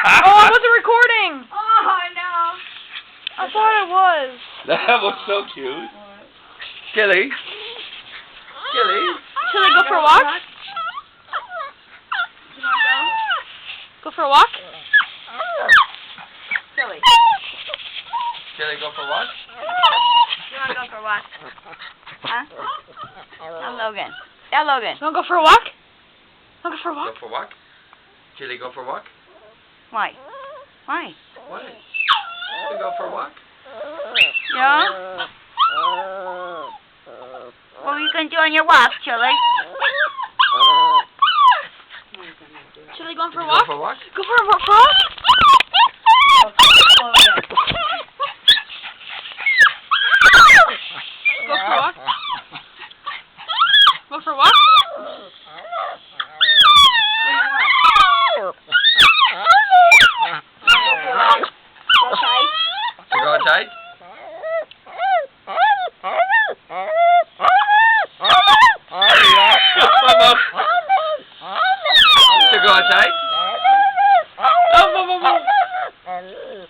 I wasn't recording. Oh no. I thought it was. That was so cute. Chili. Chili. Chili, go for a walk? You want to Go for a walk? go? Chili. Chili, go for what? You want to go for a walk? Huh? Now Logan. Yeah, Logan. You want to go for a walk? Want to go for a walk? Go for walk. Chili, go for walk. Why? Why? Why? Chili, go for a walk. Yeah? What are you going to do on your walk, Chili? Chili, going for a Go walk? for a walk. Go for a walk. For a walk? Go for a walk. Go for a walk. To go outside? To go outside?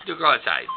To go outside.